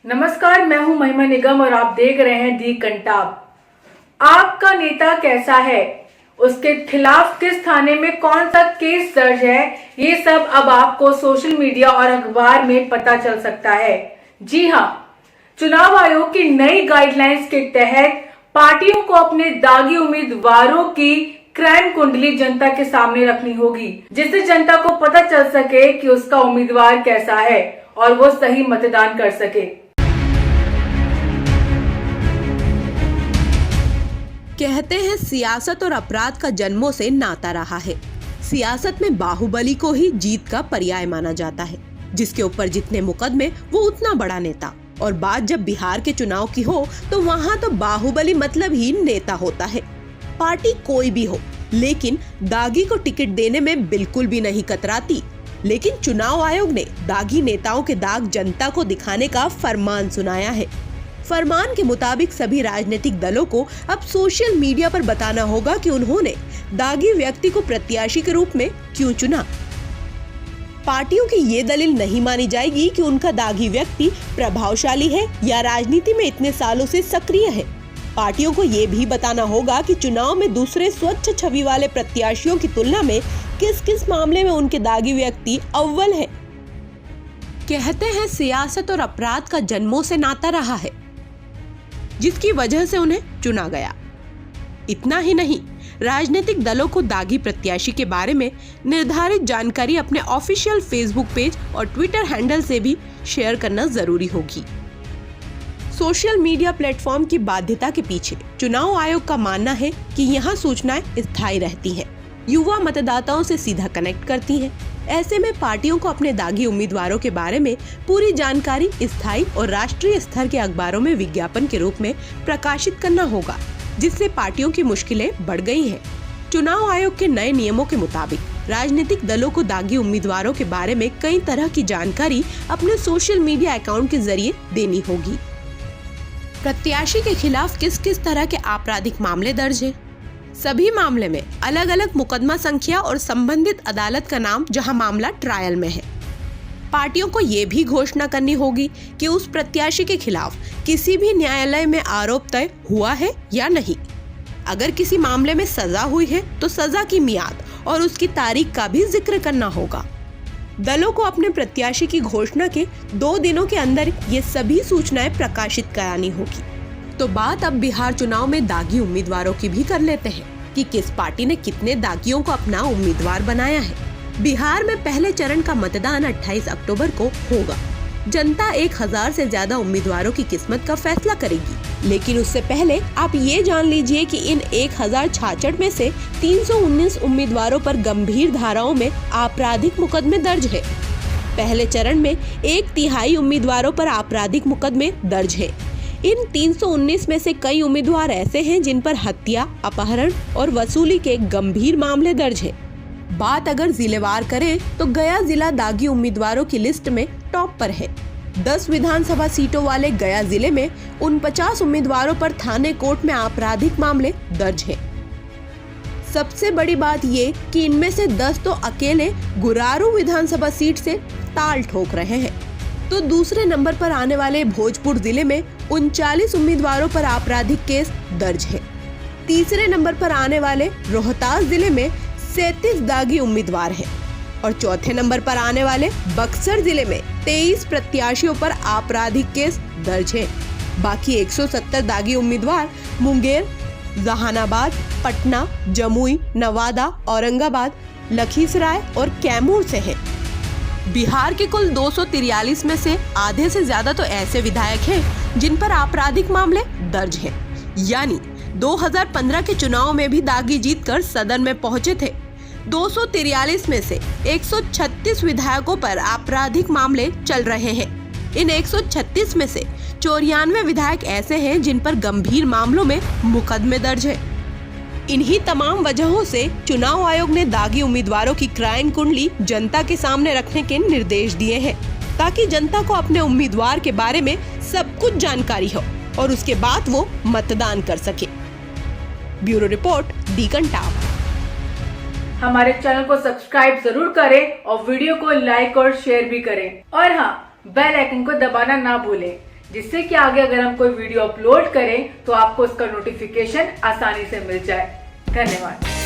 नमस्कार, मैं हूं महिमा निगम और आप देख रहे हैं दी कंटाप। आपका नेता कैसा है, उसके खिलाफ किस थाने में कौन सा केस दर्ज है, ये सब अब आपको सोशल मीडिया और अखबार में पता चल सकता है। जी हां, चुनाव आयोग की नई गाइडलाइंस के तहत पार्टियों को अपने दागी उम्मीदवारों की क्राइम कुंडली जनता के सामने रखनी होगी, जिससे जनता को पता चल सके कि उसका उम्मीदवार कैसा है और वो सही मतदान कर सके। कहते हैं सियासत और अपराध का जन्मों से नाता रहा है। सियासत में बाहुबली को ही जीत का पर्याय माना जाता है। जिसके ऊपर जितने मुकदमे वो उतना बड़ा नेता। और बात जब बिहार के चुनाव की हो तो वहाँ तो बाहुबली मतलब ही नेता होता है। पार्टी कोई भी हो, लेकिन दागी को टिकट देने में बिल्कुल भी नहीं कतराती। लेकिन चुनाव आयोग ने दागी नेताओं के दाग जनता को दिखाने का फरमान सुनाया है। फरमान के मुताबिक सभी राजनीतिक दलों को अब सोशल मीडिया पर बताना होगा कि उन्होंने दागी व्यक्ति को प्रत्याशी के रूप में क्यों चुना। पार्टियों की ये दलील नहीं मानी जाएगी कि उनका दागी व्यक्ति प्रभावशाली है या राजनीति में इतने सालों से सक्रिय है। पार्टियों को ये भी बताना होगा कि चुनाव में दूसरे स्वच्छ छवि वाले प्रत्याशियों की तुलना में किस किस मामले में उनके दागी व्यक्ति अव्वल है। कहते हैं सियासत और अपराध का जन्मों से नाता रहा है, जिसकी वजह से उन्हें चुना गया। इतना ही नहीं, राजनीतिक दलों को दागी प्रत्याशी के बारे में निर्धारित जानकारी अपने ऑफिशियल फेसबुक पेज और ट्विटर हैंडल से भी शेयर करना जरूरी होगी। सोशल मीडिया प्लेटफॉर्म की बाध्यता के पीछे चुनाव आयोग का मानना है कि यहाँ सूचनाएं स्थायी रहती हैं, युवा मतदाताओं से सीधा कनेक्ट करती हैं। ऐसे में पार्टियों को अपने दागी उम्मीदवारों के बारे में पूरी जानकारी स्थायी और राष्ट्रीय स्तर के अखबारों में विज्ञापन के रूप में प्रकाशित करना होगा, जिससे पार्टियों की मुश्किलें बढ़ गई हैं। चुनाव आयोग के नए नियमों के मुताबिक राजनीतिक दलों को दागी उम्मीदवारों के बारे में कई तरह की जानकारी अपने सोशल मीडिया अकाउंट के जरिए देनी होगी। प्रत्याशी के खिलाफ किस किस तरह के आपराधिक मामले दर्ज है, सभी मामले में अलग अलग मुकदमा संख्या और संबंधित अदालत का नाम जहां मामला ट्रायल में है। पार्टियों को ये भी घोषणा करनी होगी कि उस प्रत्याशी के खिलाफ किसी भी न्यायालय में आरोप तय हुआ है या नहीं। अगर किसी मामले में सजा हुई है तो सजा की मियाद और उसकी तारीख का भी जिक्र करना होगा। दलों को अपने प्रत्याशी की घोषणा के 2 दिनों के अंदर ये सभी सूचनाएं प्रकाशित करानी होगी। तो बात अब बिहार चुनाव में दागी उम्मीदवारों की भी कर लेते हैं कि किस पार्टी ने कितने दागियों को अपना उम्मीदवार बनाया है। बिहार में पहले चरण का मतदान 28 अक्टूबर को होगा। जनता 1000 से ज्यादा उम्मीदवारों की किस्मत का फैसला करेगी। लेकिन उससे पहले आप ये जान लीजिए कि इन 1066 में से 319 उम्मीदवारों पर गंभीर धाराओं में आपराधिक मुकदमे दर्ज है। पहले चरण में 1/3 उम्मीदवारों पर आपराधिक मुकदमे दर्ज है। इन 319 में से कई उम्मीदवार ऐसे हैं जिन पर हत्या, अपहरण और वसूली के गंभीर मामले दर्ज हैं। बात अगर जिलेवार करें तो गया जिला दागी उम्मीदवारों की लिस्ट में टॉप पर है। 10 विधानसभा सीटों वाले गया जिले में 49 उम्मीदवारों पर थाने कोर्ट में आपराधिक मामले दर्ज हैं। सबसे बड़ी बात ये कि इनमें से 10 तो अकेले गुरारू विधानसभा सीट से ताल ठोक रहे हैं। तो दूसरे नंबर पर आने वाले भोजपुर जिले में 39 उम्मीदवारों पर आपराधिक केस दर्ज है। तीसरे नंबर पर आने वाले रोहतास जिले में 37 दागी उम्मीदवार हैं और चौथे नंबर पर आने वाले बक्सर जिले में 23 प्रत्याशियों पर आपराधिक केस दर्ज है। बाकी 170 दागी उम्मीदवार मुंगेर, जहानाबाद, पटना, जमुई, नवादा, औरंगाबाद, लखीसराय और कैमूर से हैं। बिहार के कुल 243 में से आधे से ज्यादा तो ऐसे विधायक हैं जिन पर आपराधिक मामले दर्ज हैं। यानी 2015 के चुनाव में भी दागी जीतकर सदन में पहुंचे थे। 243 में से 136 विधायकों पर आपराधिक मामले चल रहे हैं। इन 136 में से 94 विधायक ऐसे हैं जिन पर गंभीर मामलों में मुकदमे दर्ज है। इन्हीं तमाम वजहों से चुनाव आयोग ने दागी उम्मीदवारों की क्राइम कुंडली जनता के सामने रखने के निर्देश दिए हैं, ताकि जनता को अपने उम्मीदवार के बारे में सब कुछ जानकारी हो और उसके बाद वो मतदान कर सके। ब्यूरो रिपोर्ट, दी कंटाप। हमारे चैनल को सब्सक्राइब जरूर करें और वीडियो को लाइक और शेयर भी करें। और हाँ, बेल आइकन को दबाना ना भूलें, जिससे कि आगे अगर हम कोई वीडियो अपलोड करें तो आपको उसका नोटिफिकेशन आसानी से मिल जाए। धन्यवाद।